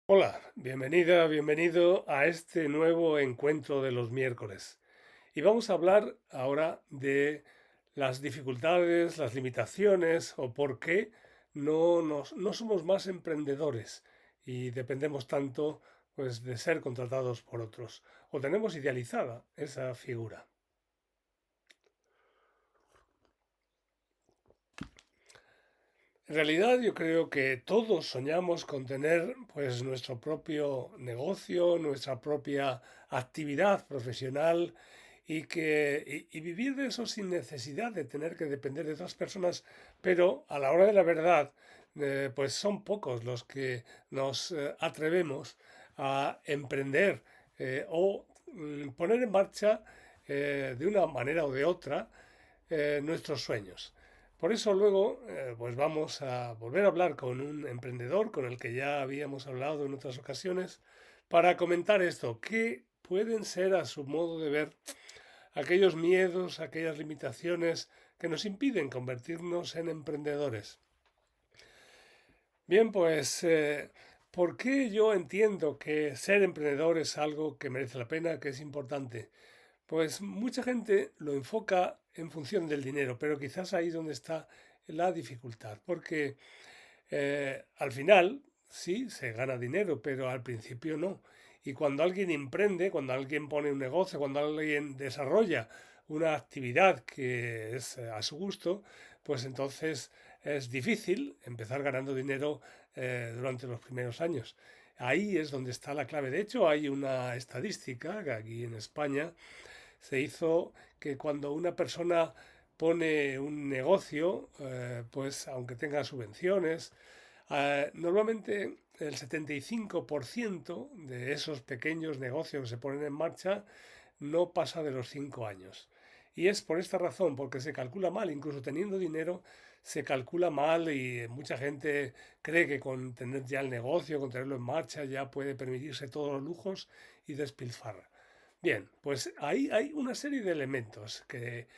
Hola, bienvenida, bienvenido a este nuevo encuentro de los miércoles. Y vamos a hablar ahora de las dificultades, las limitaciones o por qué no somos más emprendedores y dependemos tanto pues, de ser contratados por otros o tenemos idealizada esa figura. En realidad yo creo que todos soñamos con tener pues nuestro propio negocio, nuestra propia actividad profesional y vivir de eso sin necesidad de tener que depender de otras personas, pero a la hora de la verdad pues son pocos los que nos atrevemos a emprender o poner en marcha de una manera o de otra nuestros sueños. Por eso luego pues vamos a volver a hablar con un emprendedor con el que ya habíamos hablado en otras ocasiones para comentar esto, qué pueden ser a su modo de ver aquellos miedos, aquellas limitaciones que nos impiden convertirnos en emprendedores. Bien, pues ¿por qué yo entiendo que ser emprendedor es algo que merece la pena, que es importante? Pues mucha gente lo enfoca en función del dinero, pero quizás ahí es donde está la dificultad, porque al final sí se gana dinero, pero al principio no. Y cuando alguien emprende, cuando alguien pone un negocio, cuando alguien desarrolla una actividad que es a su gusto, pues entonces es difícil empezar ganando dinero durante los primeros años. Ahí es donde está la clave. De hecho, hay una estadística que aquí en España se hizo que cuando una persona pone un negocio, pues aunque tenga subvenciones, normalmente el 75% de esos pequeños negocios que se ponen en marcha no pasa de los 5 años. Y es por esta razón, porque se calcula mal, incluso teniendo dinero, se calcula mal y mucha gente cree que con tener ya el negocio, con tenerlo en marcha, ya puede permitirse todos los lujos y despilfarra. Bien, pues ahí hay una serie de elementos que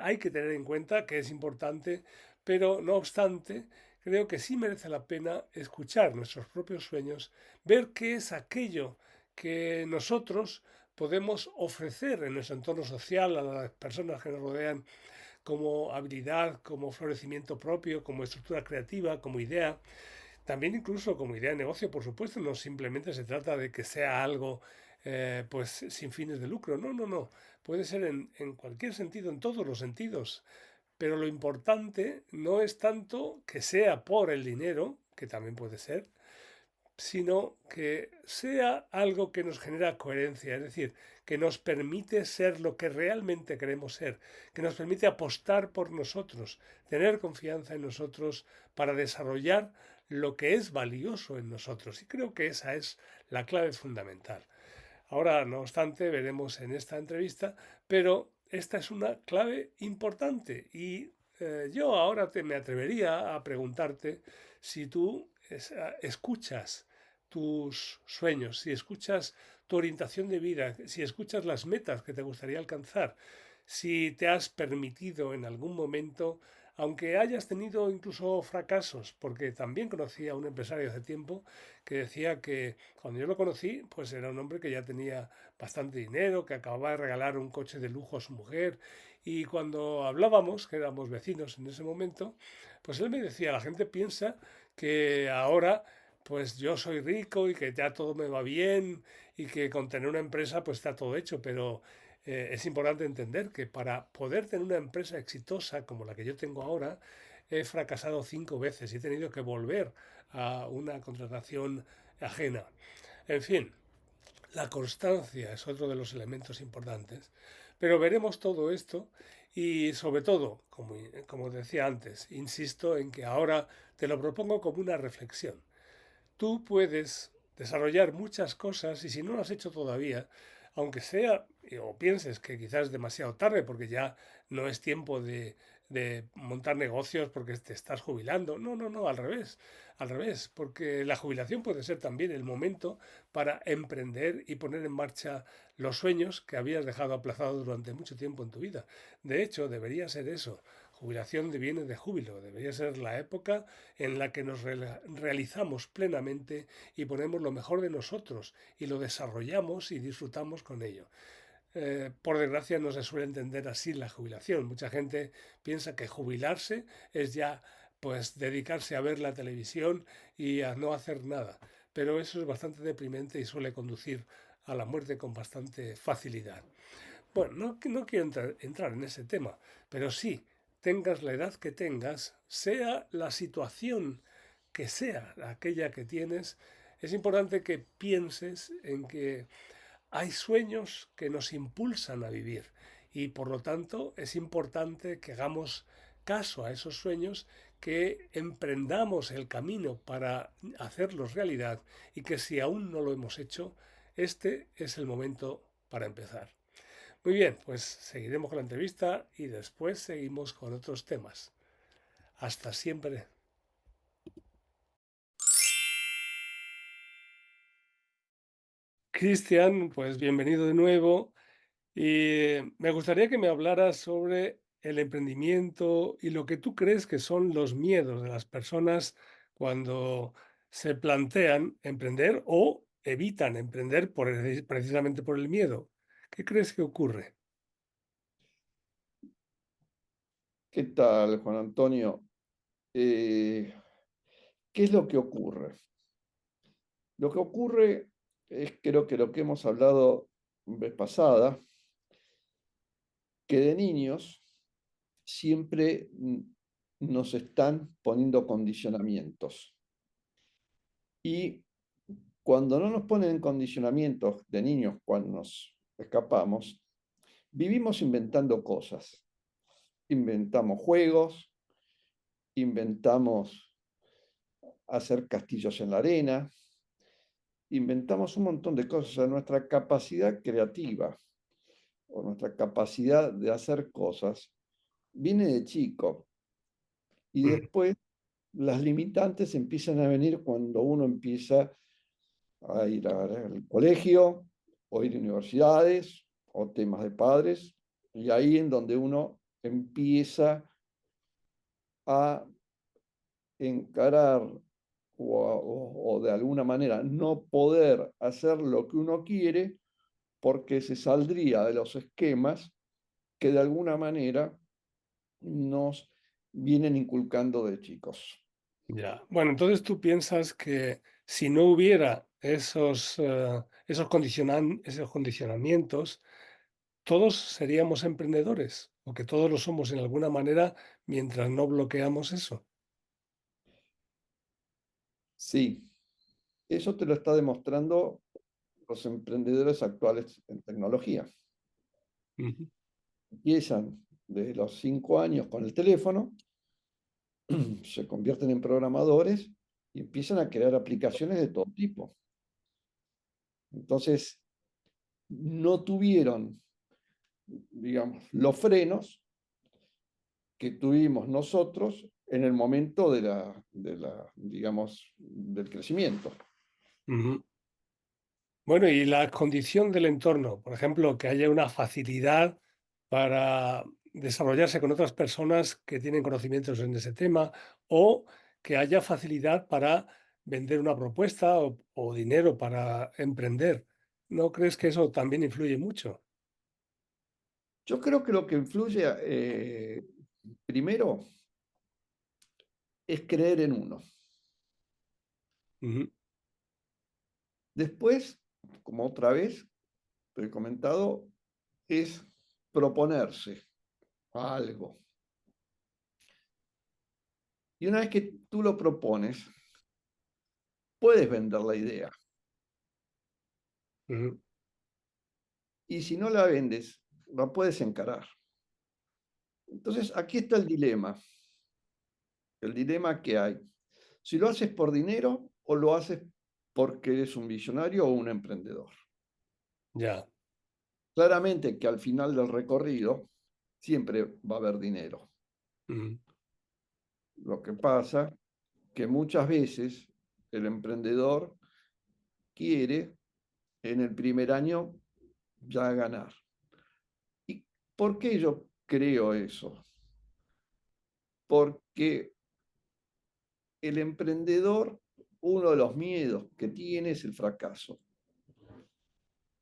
hay que tener en cuenta, que es importante, pero no obstante, creo que sí merece la pena escuchar nuestros propios sueños, ver qué es aquello que nosotros podemos ofrecer en nuestro entorno social a las personas que nos rodean como habilidad, como florecimiento propio, como estructura creativa, como idea. También incluso como idea de negocio, por supuesto, no simplemente se trata de que sea algo pues sin fines de lucro. No, no, no. Puede ser en cualquier sentido, en todos los sentidos. Pero lo importante no es tanto que sea por el dinero, que también puede ser, sino que sea algo que nos genera coherencia, es decir, que nos permite ser lo que realmente queremos ser, que nos permite apostar por nosotros, tener confianza en nosotros para desarrollar lo que es valioso en nosotros. Y creo que esa es la clave fundamental. Ahora, no obstante, veremos en esta entrevista, pero esta es una clave importante y yo ahora me atrevería a preguntarte si tú escuchas tus sueños, si escuchas tu orientación de vida, si escuchas las metas que te gustaría alcanzar, si te has permitido en algún momento, aunque hayas tenido incluso fracasos, porque también conocí a un empresario hace tiempo que decía que cuando yo lo conocí, pues era un hombre que ya tenía bastante dinero, que acababa de regalar un coche de lujo a su mujer. Y cuando hablábamos, que éramos vecinos en ese momento, pues él me decía, la gente piensa que ahora pues yo soy rico y que ya todo me va bien y que con tener una empresa pues está todo hecho, pero es importante entender que para poder tener una empresa exitosa como la que yo tengo ahora, he fracasado 5 veces y he tenido que volver a una contratación ajena. En fin, la constancia es otro de los elementos importantes, pero veremos todo esto y sobre todo, como decía antes, insisto en que ahora te lo propongo como una reflexión. Tú puedes desarrollar muchas cosas y si no lo has hecho todavía, aunque sea o pienses que quizás es demasiado tarde porque ya no es tiempo de montar negocios porque te estás jubilando. No, no, no, al revés, porque la jubilación puede ser también el momento para emprender y poner en marcha los sueños que habías dejado aplazados durante mucho tiempo en tu vida. De hecho, debería ser eso. jubilación viene de júbilo, debería ser la época en la que nos realizamos plenamente y ponemos lo mejor de nosotros y lo desarrollamos y disfrutamos con ello. Por desgracia no se suele entender así la jubilación. Mucha gente piensa que jubilarse es ya pues dedicarse a ver la televisión y a no hacer nada. Pero eso es bastante deprimente y suele conducir a la muerte con bastante facilidad. Bueno, no quiero entrar en ese tema, pero sí, tengas la edad que tengas, sea la situación que sea aquella que tienes, es importante que pienses en que hay sueños que nos impulsan a vivir y por lo tanto es importante que hagamos caso a esos sueños, que emprendamos el camino para hacerlos realidad y que si aún no lo hemos hecho, este es el momento para empezar. Muy bien, pues seguiremos con la entrevista y después seguimos con otros temas. Hasta siempre. Cristian, pues bienvenido de nuevo. Y me gustaría que me hablaras sobre el emprendimiento y lo que tú crees que son los miedos de las personas cuando se plantean emprender o evitan emprender precisamente por el miedo. ¿Qué crees que ocurre? ¿Qué tal, Juan Antonio? Eh, ¿Qué es lo que ocurre? Lo que ocurre es, creo que lo que hemos hablado vez pasada, que de niños siempre nos están poniendo condicionamientos. Y cuando no nos ponen condicionamientos de niños, cuando nos escapamos, vivimos inventando cosas. Inventamos juegos, inventamos hacer castillos en la arena, inventamos un montón de cosas. O sea, nuestra capacidad creativa o nuestra capacidad de hacer cosas viene de chico y Mm. después las limitantes empiezan a venir cuando uno empieza a ir al colegio o ir a universidades o temas de padres, y ahí en donde uno empieza a encarar o de alguna manera no poder hacer lo que uno quiere porque se saldría de los esquemas que de alguna manera nos vienen inculcando de chicos. Ya. Bueno, entonces tú piensas que si no hubiera esos condicionamientos, todos seríamos emprendedores o que todos lo somos en alguna manera mientras no bloqueamos eso. Sí, eso te lo está demostrando los emprendedores actuales en tecnología. Ujú. Empiezan desde los 5 años con el teléfono, se convierten en programadores y empiezan a crear aplicaciones de todo tipo. Entonces, no tuvieron, digamos, los frenos que tuvimos nosotros en el momento digamos, del crecimiento. Ujú. Bueno, y la condición del entorno, por ejemplo, que haya una facilidad para desarrollarse con otras personas que tienen conocimientos en ese tema o que haya facilidad para vender una propuesta o dinero para emprender. ¿No crees que eso también influye mucho? Yo creo que lo que influye, primero, es creer en uno. Ujú. Después, como otra vez te he comentado, es proponerse algo. Y una vez que tú lo propones, puedes vender la idea. Ujú. Y si no la vendes, la puedes encarar. Entonces, aquí está el dilema que hay. Si lo haces por dinero o lo haces porque eres un visionario o un emprendedor. Ya. Claramente que al final del recorrido siempre va a haber dinero. Ujú. Lo que pasa que muchas veces el emprendedor quiere en el primer año ya ganar. ¿Y por qué yo creo eso? porque el emprendedor, uno de los miedos que tiene es el fracaso.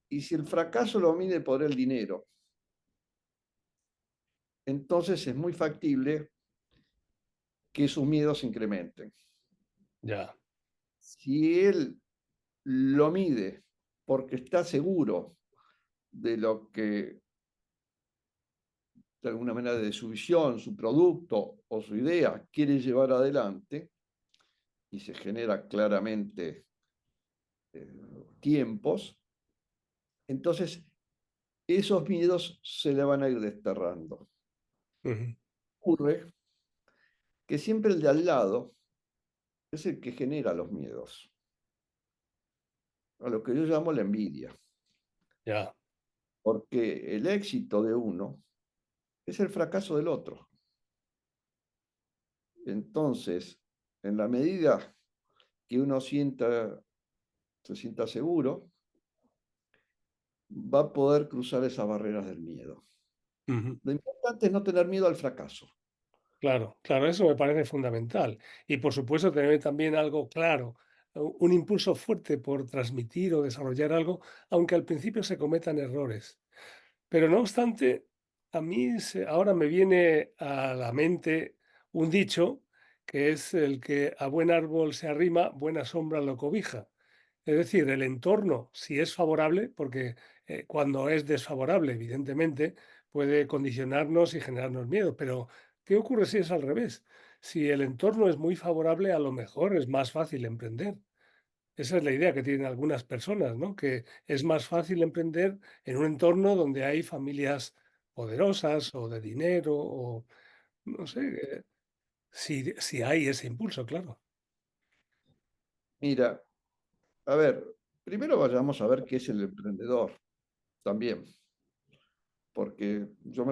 Y si el fracaso lo mide por el dinero, entonces es muy factible que sus miedos se incrementen. Ya. Si él lo mide porque está seguro de lo que, de alguna manera, de su visión, su producto o su idea quiere llevar adelante, y se genera claramente tiempos, entonces esos miedos se le van a ir desterrando. Ujú. Ocurre que siempre el de al lado es el que genera los miedos, a lo que yo llamo la envidia, Ya. porque el éxito de uno es el fracaso del otro. Entonces, en la medida que uno se sienta seguro, va a poder cruzar esas barreras del miedo. Ujú. Lo importante es no tener miedo al fracaso. Claro, claro, eso me parece fundamental. Y por supuesto, tener también algo claro, un impulso fuerte por transmitir o desarrollar algo, aunque al principio se cometan errores. Pero no obstante, a mí ahora me viene a la mente un dicho que es el que a buen árbol se arrima, buena sombra lo cobija. Es decir, el entorno, si es favorable, porque cuando es desfavorable, evidentemente, puede condicionarnos y generarnos miedo, pero ¿qué ocurre si es al revés? Si el entorno es muy favorable, a lo mejor es más fácil emprender. Esa es la idea que tienen algunas personas, ¿no? Que es más fácil emprender en un entorno donde hay familias poderosas o de dinero o no sé, si hay ese impulso, claro. Mira, a ver, primero vayamos a ver qué es el emprendedor también, porque yo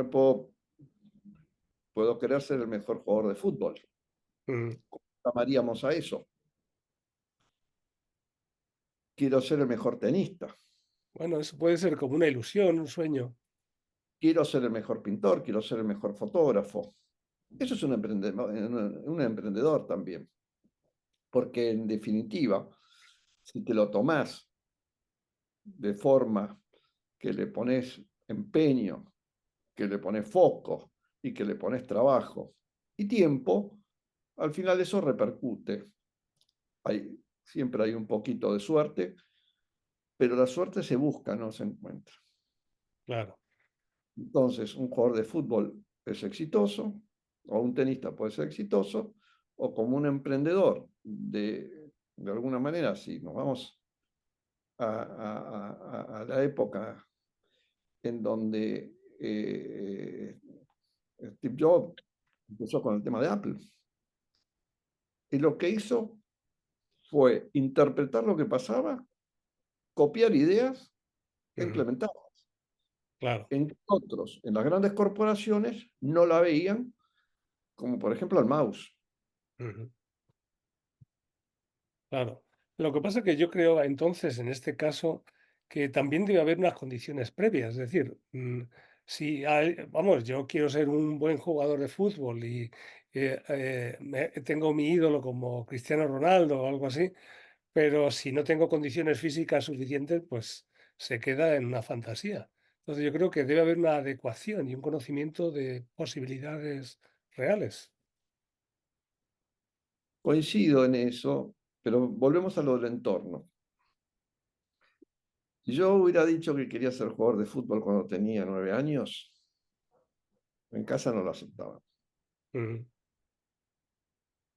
puedo querer ser el mejor jugador de fútbol. Mm. Llamaríamos a eso. Quiero ser el mejor tenista, Bueno, eso puede ser como una ilusión, un sueño. quiero ser el mejor pintor, quiero ser el mejor fotógrafo. Eso es un emprendedor también, porque en definitiva, si te lo tomás de forma que le pones empeño, que le pones foco y que le pones trabajo y tiempo, al final eso repercute. Siempre hay un poquito de suerte, pero la suerte se busca, no se encuentra. Claro. Entonces, un jugador de fútbol es exitoso, o un tenista puede ser exitoso, o como un emprendedor, de alguna manera, si nos vamos a la época en donde Steve Jobs empezó con el tema de Apple, y lo que hizo fue interpretar lo que pasaba, copiar ideas e Ujú. implementarlas. Claro. En otros, en las grandes corporaciones, no la veían, como por ejemplo el mouse. Ujú. Claro. Lo que pasa es que yo creo entonces, en este caso, que también debe haber unas condiciones previas. Es decir, si vamos, yo quiero ser un buen jugador de fútbol y tengo mi ídolo como Cristiano Ronaldo o algo así, pero si no tengo condiciones físicas suficientes, pues se queda en una fantasía. Entonces yo creo que debe haber una adecuación y un conocimiento de posibilidades reales. Coincido en eso, pero volvemos a lo del entorno. Si yo hubiera dicho que quería ser jugador de fútbol cuando tenía 9 años, en casa no lo aceptaban. Ujú.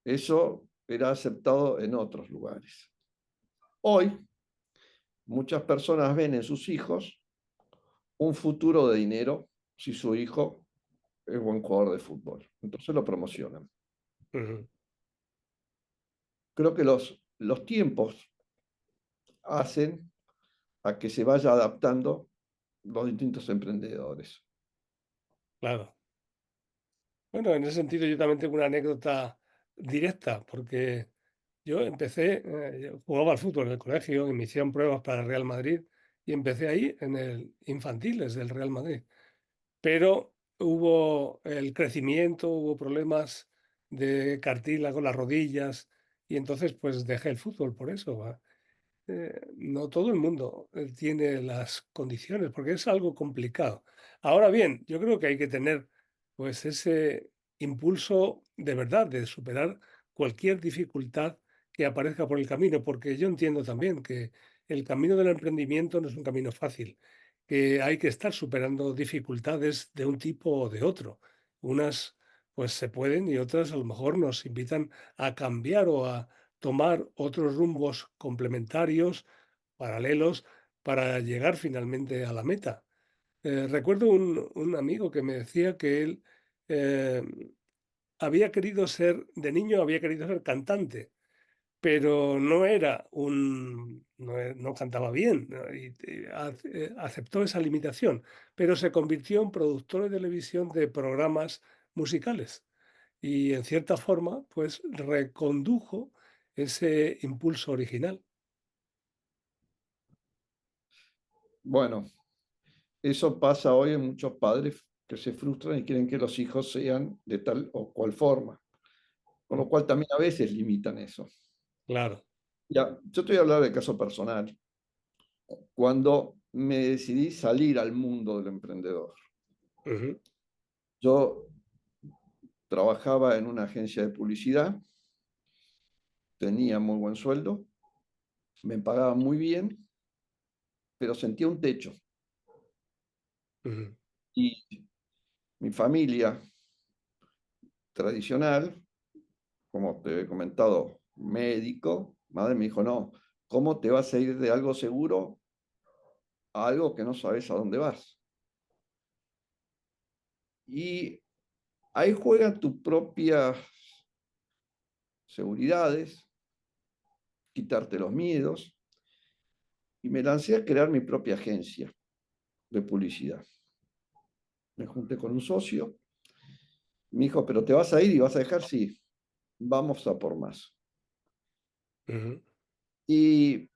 Eso era aceptado en otros lugares. Hoy, muchas personas ven en sus hijos un futuro de dinero si su hijo es buen jugador de fútbol. Entonces lo promocionan. Ujú. Creo que los tiempos hacen a que se vaya adaptando los distintos emprendedores. Claro. Bueno, en ese sentido yo también tengo una anécdota directa, porque yo empecé, yo jugaba al fútbol en el colegio y me hicieron pruebas para el Real Madrid y empecé ahí en el infantiles del Real Madrid. Pero hubo el crecimiento, hubo problemas de cartílago, las rodillas, y entonces pues dejé el fútbol por eso. No todo el mundo tiene las condiciones, porque es algo complicado. Ahora bien, yo creo que hay que tener pues ese impulso de verdad de superar cualquier dificultad que aparezca por el camino, porque yo entiendo también que el camino del emprendimiento no es un camino fácil, que hay que estar superando dificultades de un tipo o de otro. Unas pues se pueden y otras a lo mejor nos invitan a cambiar o a tomar otros rumbos complementarios, paralelos, para llegar finalmente a la meta. Recuerdo un amigo que me decía que él eh, había querido ser, de niño había querido ser cantante, pero no era un, no cantaba bien, ¿no? Y aceptó esa limitación, pero se convirtió en productor de televisión de programas musicales y en cierta forma, pues recondujo ese impulso original. Bueno, eso pasa hoy en muchos padres que se frustran y quieren que los hijos sean de tal o cual forma, con Mm, lo cual también a veces limitan eso. claro. Ya, yo te voy a hablar del caso personal. Cuando me decidí salir al mundo del emprendedor, Ujú, yo trabajaba en una agencia de publicidad, tenía muy buen sueldo, me pagaba muy bien, pero sentía un techo. ujú, Y mi familia tradicional, como te he comentado, médico, madre me dijo, no, ¿cómo te vas a ir de algo seguro a algo que no sabes a dónde vas? Y ahí juegan tus propias seguridades, quitarte los miedos, y me lancé a crear mi propia agencia de publicidad. Me junté con un socio, me dijo, pero te vas a ir y vas a dejar, sí, vamos a por más. ujú, Y,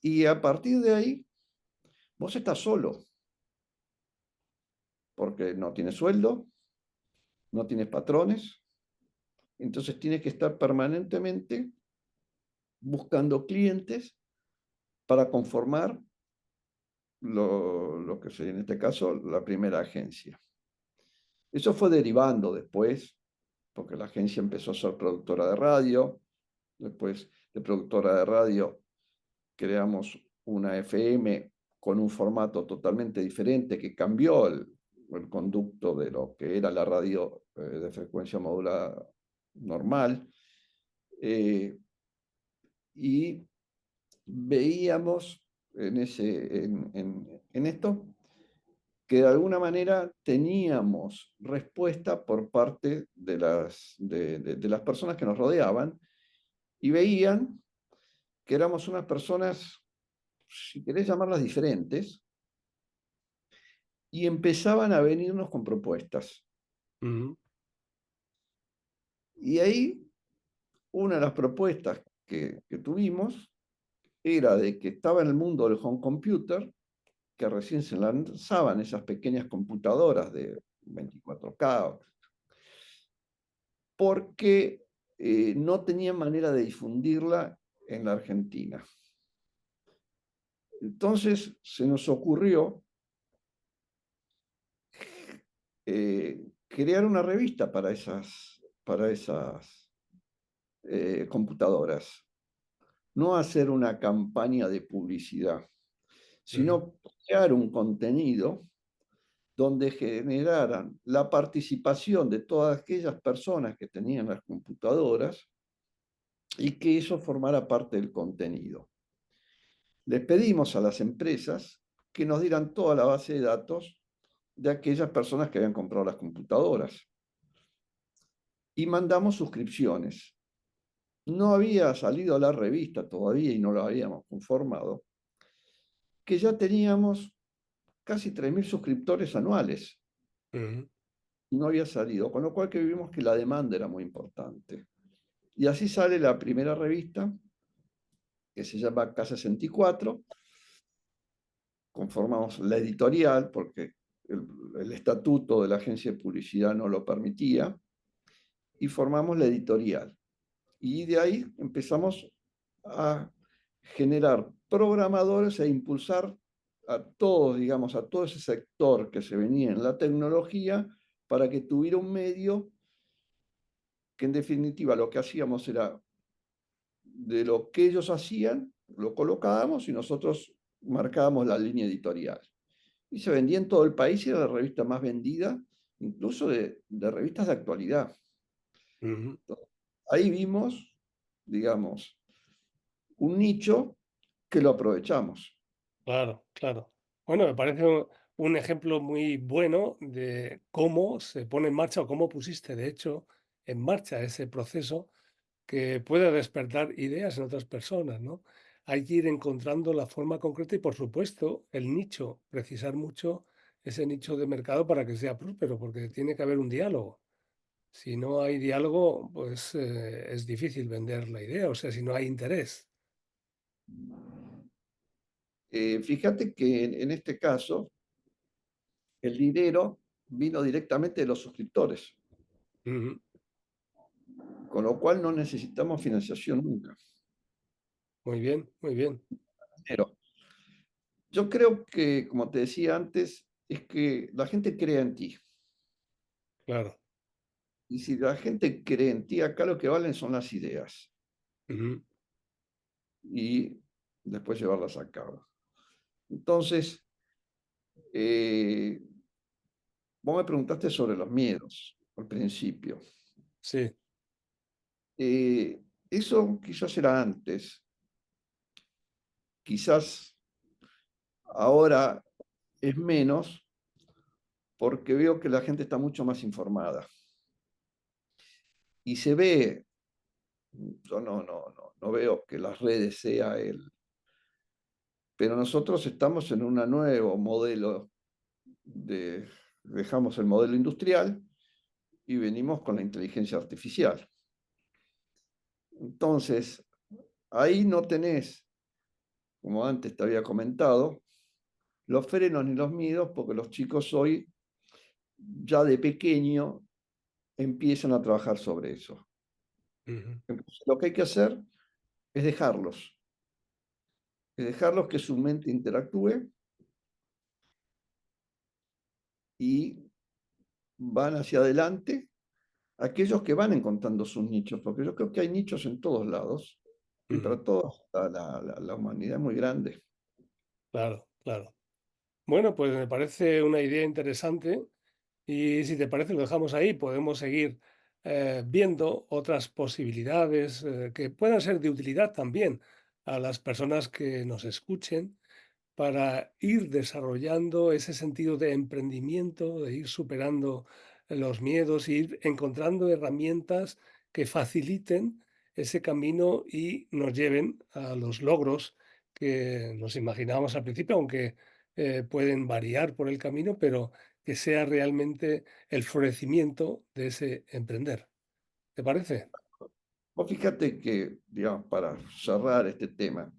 y a partir de ahí, vos estás solo, porque no tienes sueldo, no tienes patrones, entonces tienes que estar permanentemente buscando clientes para conformar lo que sería en este caso la primera agencia. Eso fue derivando después, porque la agencia empezó a ser productora de radio, después de productora de radio creamos una FM con un formato totalmente diferente que cambió el conducto de lo que era la radio de frecuencia modulada normal. Eh, y veíamos en esto que de alguna manera teníamos respuesta por parte de las personas que nos rodeaban y veían que éramos unas personas, si querés llamarlas diferentes, y empezaban a venirnos con propuestas. ujú, Y ahí una de las propuestas que tuvimos era de que estaba en el mundo del home computer, que recién se lanzaban esas pequeñas computadoras de 24K, porque no tenían manera de difundirla en la Argentina. Entonces se nos ocurrió crear una revista para esas computadoras. No hacer una campaña de publicidad, ujú, sino crear un contenido donde generaran la participación de todas aquellas personas que tenían las computadoras y que eso formara parte del contenido. Les pedimos a las empresas que nos dieran toda la base de datos de aquellas personas que habían comprado las computadoras y mandamos suscripciones. No había salido la revista todavía y no la habíamos conformado, que ya teníamos casi 3.000 suscriptores anuales ujú, y no había salido, con lo cual que vimos que la demanda era muy importante. Y así sale la primera revista, que se llama K64, conformamos la editorial porque el estatuto de la agencia de publicidad no lo permitía, y formamos la editorial. Y de ahí empezamos a generar programadores e impulsar a todos, digamos, a todo ese sector que se venía en la tecnología para que tuviera un medio que en definitiva lo que hacíamos era de lo que ellos hacían, lo colocábamos y nosotros marcábamos la línea editorial. Y se vendía en todo el país y era la revista más vendida, incluso de revistas de actualidad. Ujú. Ahí vimos, digamos, un nicho que lo aprovechamos. Claro, claro. Bueno, me parece un ejemplo muy bueno de cómo se pone en marcha o cómo pusiste, de hecho, en marcha ese proceso que puede despertar ideas en otras personas, ¿no? Hay que ir encontrando la forma concreta y, por supuesto, el nicho, precisar mucho ese nicho de mercado para que sea próspero, porque tiene que haber un diálogo. Si no hay diálogo, pues es difícil vender la idea, o sea, si no hay interés. Fíjate que en este caso el dinero vino directamente de los suscriptores, Ujú. con lo cual no necesitamos financiación nunca. Muy bien, muy bien, Pero yo creo que, como te decía antes, es que la gente cree en ti. claro. Y si la gente cree en ti, acá lo que valen son las ideas Ujú. y después llevarlas a cabo. Entonces, eh, vos me preguntaste sobre los miedos al principio. Sí. Eso quizás era antes, quizás ahora es menos porque veo que la gente está mucho más informada. Y se ve, yo no veo que las redes sea el, pero nosotros estamos en un nuevo modelo de, dejamos el modelo industrial y venimos con la inteligencia artificial. Entonces, ahí no tenés, como antes te había comentado, los frenos ni los miedos, porque los chicos hoy ya de pequeño empiezan a trabajar sobre eso. Ujú. Entonces, lo que hay que hacer es dejarlos que su mente interactúe y van hacia adelante aquellos que van encontrando sus nichos, porque yo creo que hay nichos en todos lados y Ujú. para todos la humanidad es muy grande. Claro, claro. Bueno, pues me parece una idea interesante y si te parece lo dejamos ahí. Podemos seguir viendo otras posibilidades que puedan ser de utilidad también a las personas que nos escuchen para ir desarrollando ese sentido de emprendimiento, de ir superando los miedos, ir encontrando herramientas que faciliten ese camino y nos lleven a los logros que nos imaginábamos al principio, aunque pueden variar por el camino, pero que sea realmente el florecimiento de ese emprender. ¿Te parece? Vos fíjate que, digamos, para cerrar este tema,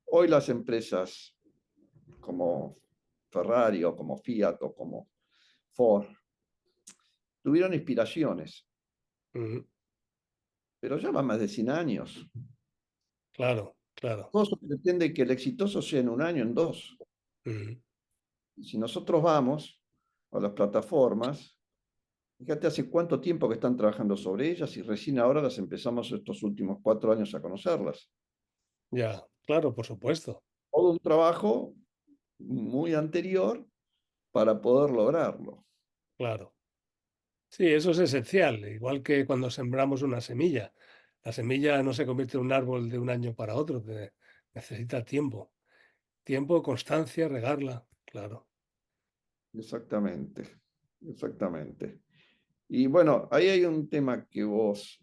hoy las empresas como Ferrari o como Fiat o como Ford tuvieron inspiraciones, Ujú. pero ya van más de 100 años. Claro, claro. Todo se pretende que el exitoso sea en un año, en dos. Ujú. Y si nosotros vamos a las plataformas, fíjate hace cuánto tiempo que están trabajando sobre ellas y recién ahora las empezamos estos últimos 4 años a conocerlas. Ya, claro, por supuesto, Todo un trabajo muy anterior para poder lograrlo. claro. Sí, eso es esencial, igual que cuando sembramos una semilla. La semilla no se convierte en un árbol de un año para otro, necesita tiempo. Tiempo, constancia, regarla, claro. Exactamente, exactamente. Y bueno, ahí hay un tema que vos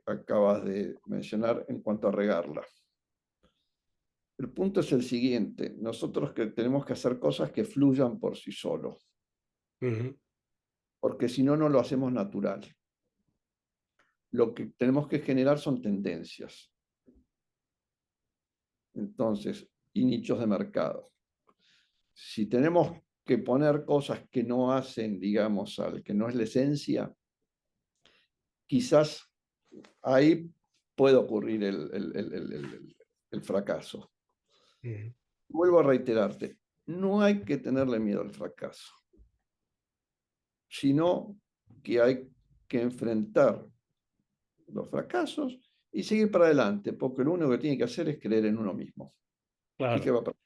acabas de mencionar en cuanto a regarla. El punto es el siguiente, nosotros que tenemos que hacer cosas que fluyan por sí solos, Ujú. porque si no, no lo hacemos natural. Lo que tenemos que generar son tendencias, entonces, y nichos de mercado. Si tenemos que poner cosas que no hacen, digamos, al que no es la esencia, quizás ahí puede ocurrir el fracaso. Mm. Vuelvo a reiterarte, no hay que tenerle miedo al fracaso, sino que hay que enfrentar los fracasos y seguir para adelante, porque lo único que tiene que hacer es creer en uno mismo. ¿Y qué Claro, va a pasar?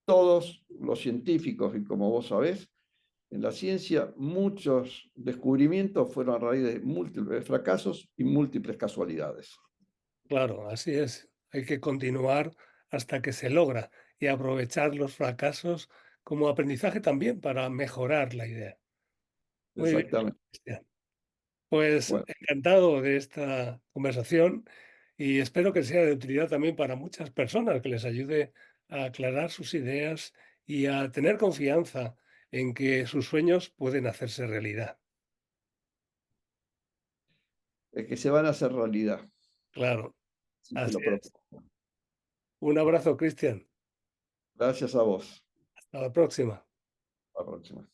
Todos los científicos, y como vos sabés, en la ciencia muchos descubrimientos fueron a raíz de múltiples fracasos y múltiples casualidades. claro, así es. Hay que continuar hasta que se logra y aprovechar los fracasos como aprendizaje también para mejorar la idea. Muy bien, Exactamente. Cristian. Pues Bueno, encantado de esta conversación y espero que sea de utilidad también para muchas personas, que les ayude a aclarar sus ideas y a tener confianza en que sus sueños pueden hacerse realidad. es que se van a hacer realidad, Claro, si te así lo es. propongo. Un abrazo, Cristian. Gracias a vos. Hasta la próxima. Hasta la próxima.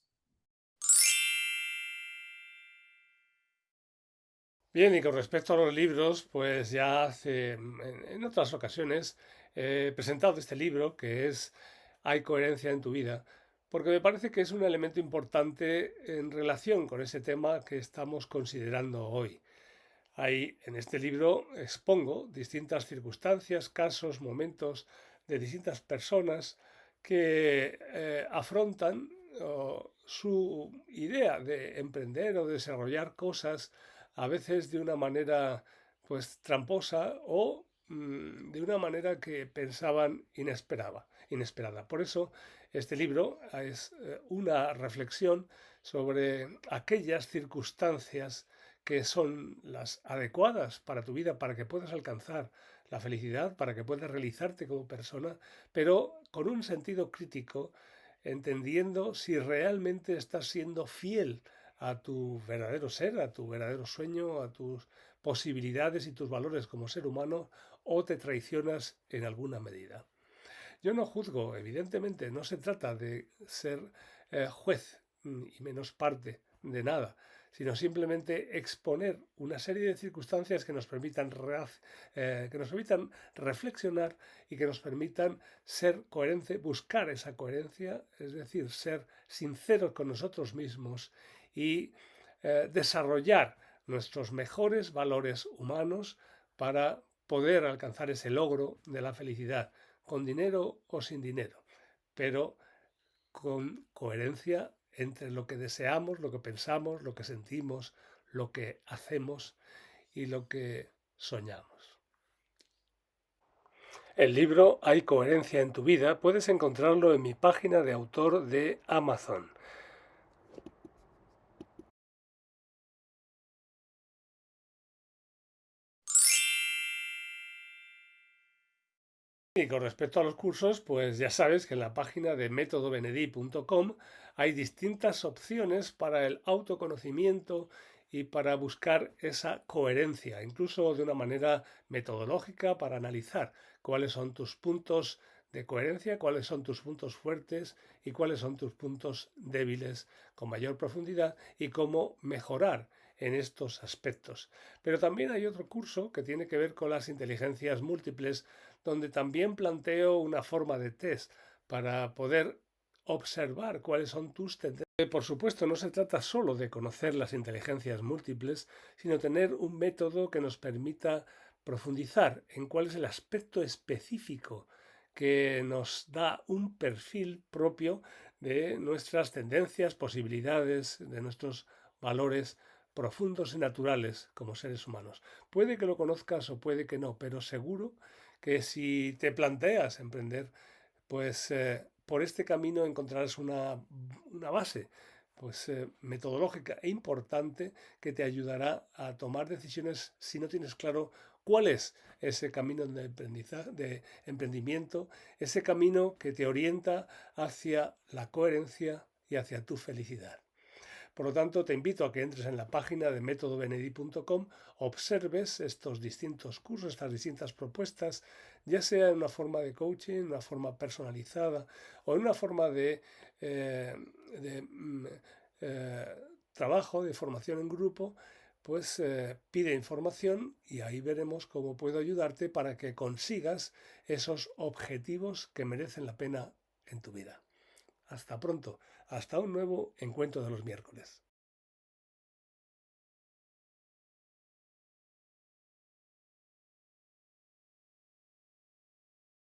Bien, y con respecto a los libros, pues ya hace, en otras ocasiones he presentado este libro que es Hay coherencia en tu vida, porque me parece que es un elemento importante en relación con ese tema que estamos considerando hoy. Ahí, en este libro, expongo distintas circunstancias, casos, momentos de distintas personas que afrontan su idea de emprender o desarrollar cosas a veces de una manera pues tramposa o de una manera que pensaban inesperada. Por eso este libro es una reflexión sobre aquellas circunstancias que son las adecuadas para tu vida, para que puedas alcanzar la felicidad, para que puedas realizarte como persona, pero con un sentido crítico, entendiendo si realmente estás siendo fiel a tu verdadero ser, a tu verdadero sueño, a tus posibilidades y tus valores como ser humano, o te traicionas en alguna medida. Yo no juzgo, evidentemente, no se trata de ser juez y menos parte de nada, sino simplemente exponer una serie de circunstancias que nos permitan, que nos permitan reflexionar y que nos permitan ser coherentes, buscar esa coherencia, es decir, ser sinceros con nosotros mismos y desarrollar nuestros mejores valores humanos para poder alcanzar ese logro de la felicidad con dinero o sin dinero, pero con coherencia entre lo que deseamos, lo que pensamos, lo que sentimos, lo que hacemos y lo que soñamos. El libro Hay coherencia en tu vida puedes encontrarlo en mi página de autor de Amazon. Y con respecto a los cursos, pues ya sabes que en la página de métodobenedi.com hay distintas opciones para el autoconocimiento y para buscar esa coherencia, incluso de una manera metodológica para analizar cuáles son tus puntos de coherencia, cuáles son tus puntos fuertes y cuáles son tus puntos débiles con mayor profundidad y cómo mejorar en estos aspectos. Pero también hay otro curso que tiene que ver con las inteligencias múltiples donde también planteo una forma de test para poder observar cuáles son tus tendencias. Por supuesto, no se trata solo de conocer las inteligencias múltiples, sino tener un método que nos permita profundizar en cuál es el aspecto específico que nos da un perfil propio de nuestras tendencias, posibilidades, de nuestros valores profundos y naturales como seres humanos. Puede que lo conozcas o puede que no, pero seguro que si te planteas emprender, pues por este camino encontrarás una base pues metodológica e importante que te ayudará a tomar decisiones si no tienes claro cuál es ese camino de aprendizaje, de emprendimiento, ese camino que te orienta hacia la coherencia y hacia tu felicidad. Por lo tanto, te invito a que entres en la página de métodobenedi.com, observes estos distintos cursos, estas distintas propuestas, ya sea en una forma de coaching, una forma personalizada o en una forma de, de trabajo, de formación en grupo, pues pide información y ahí veremos cómo puedo ayudarte para que consigas esos objetivos que merecen la pena en tu vida. Hasta pronto, hasta un nuevo encuentro de los miércoles.